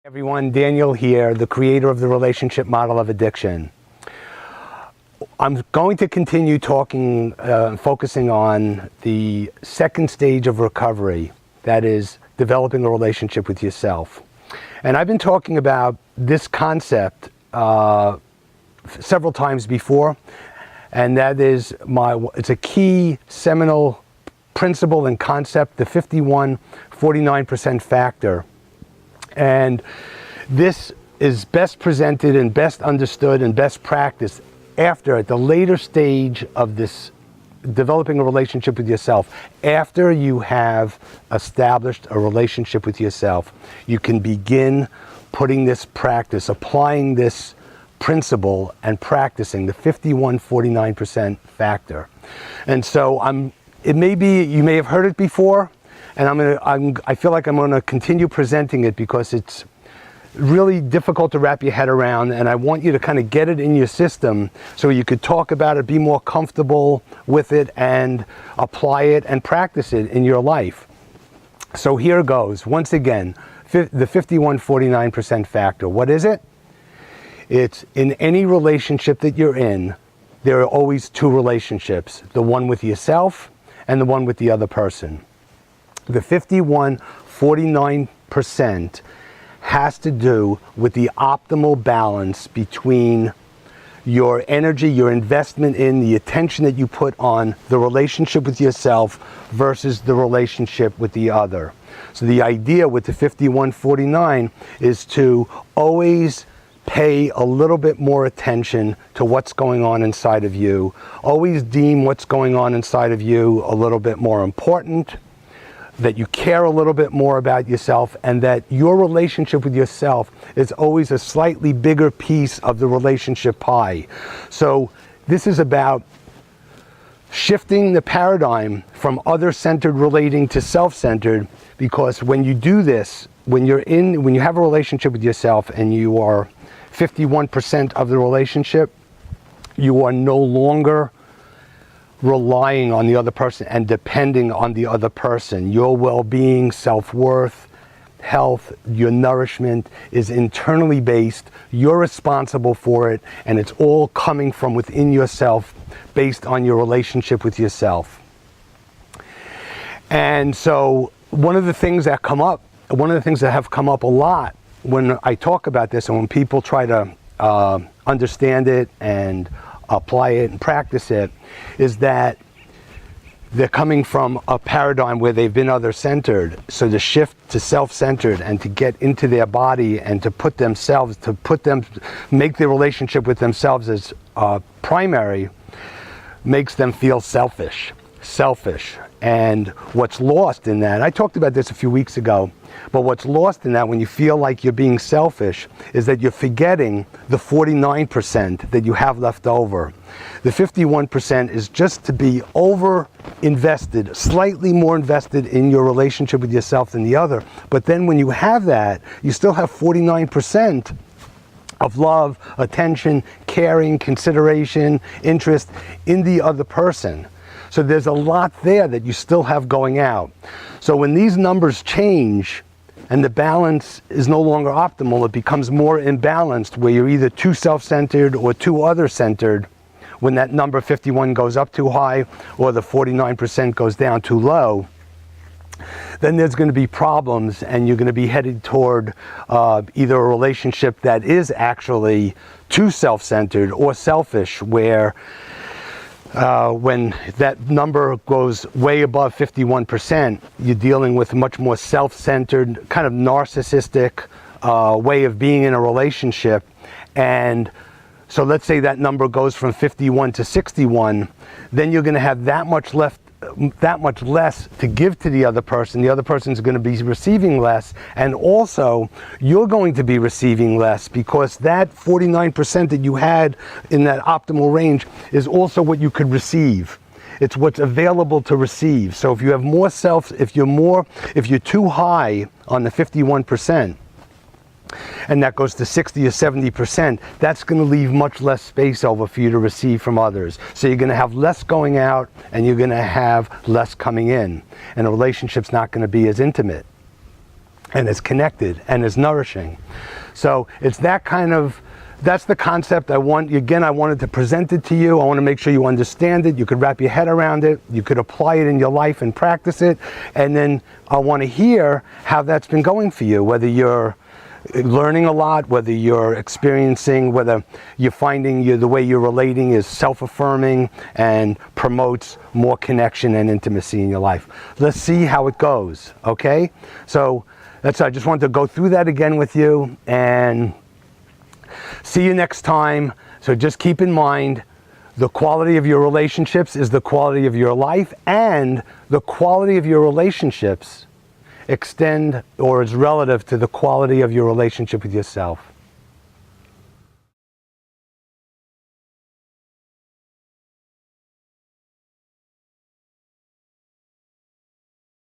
Everyone, Daniel here, the creator of the relationship model of addiction. I'm going to continue talking, focusing on the second stage of recovery, that is developing a relationship with yourself. And I've been talking about this concept several times before, and that is it's a key seminal principle and concept, the 51-49% factor. And this is best presented and best understood and best practiced after, at the later stage of this developing a relationship with yourself. After you have established a relationship with yourself, you can begin putting this practice, applying this principle and practicing the 51-49% factor. And so it may be, you may have heard it before, and I feel like I'm going to continue presenting it because it's really difficult to wrap your head around, and I want you to kind of get it in your system so you could talk about it, be more comfortable with it, and apply it and practice it in your life. So here goes. Once again, the 51-49% factor. What is it? It's in any relationship that you're in, there are always two relationships, the one with yourself and the one with the other person. The 51-49% has to do with the optimal balance between your energy, your investment in, the attention that you put on the relationship with yourself versus the relationship with the other. So the idea with the 51-49 is to always pay a little bit more attention to what's going on inside of you. Always deem what's going on inside of you a little bit more important, that you care a little bit more about yourself, and that your relationship with yourself is always a slightly bigger piece of the relationship pie. So this is about shifting the paradigm from other-centered relating to self-centered, because when you do this, when you have a relationship with yourself and you are 51% of the relationship, you are no longer relying on the other person and depending on the other person. Your well-being, self-worth, health, your nourishment is internally based. You're responsible for it, and it's all coming from within yourself based on your relationship with yourself. And so one of the things that have come up a lot when I talk about this and when people try to understand it and apply it and practice it, is that they're coming from a paradigm where they've been other-centered. So to shift to self-centered and to get into their body and to make their relationship with themselves as primary makes them feel selfish. And what's lost in that, I talked about this a few weeks ago, but what's lost in that when you feel like you're being selfish is that you're forgetting the 49% that you have left over. The 51% is just to be over-invested, slightly more invested in your relationship with yourself than the other. But then when you have that, you still have 49% of love, attention, caring, consideration, interest in the other person. So there's a lot there that you still have going out. So when these numbers change and the balance is no longer optimal, it becomes more imbalanced, where you're either too self-centered or too other-centered, when that number 51 goes up too high or the 49% goes down too low, then there's going to be problems, and you're going to be headed toward either a relationship that is actually too self-centered or selfish, where when that number goes way above 51%, you're dealing with a much more self-centered, kind of narcissistic way of being in a relationship. And so let's say that number goes from 51 to 61, then you're going to have that much less to give to the other person. The other person's going to be receiving less, and also you're going to be receiving less, because that 49% that you had in that optimal range is also what you could receive. It's what's available to receive. So if you have more if you're too high on the 51%, and that goes to 60 or 70%, that's going to leave much less space over for you to receive from others. So you're going to have less going out, and you're going to have less coming in, and the relationship's not going to be as intimate. and is connected and is nourishing. So it's that kind of, that's the concept I want. Again, I wanted to present it to you. I want to make sure you understand it. You could wrap your head around it. You could apply it in your life and practice it. And then I want to hear how that's been going for you, whether you're learning a lot, whether you're experiencing, whether you're finding the way you're relating is self-affirming and promotes more connection and intimacy in your life. Let's see how it goes, okay? So I just wanted to go through that again with you, and see you next time. So just keep in mind, the quality of your relationships is the quality of your life, and the quality of your relationships extend or is relative to the quality of your relationship with yourself.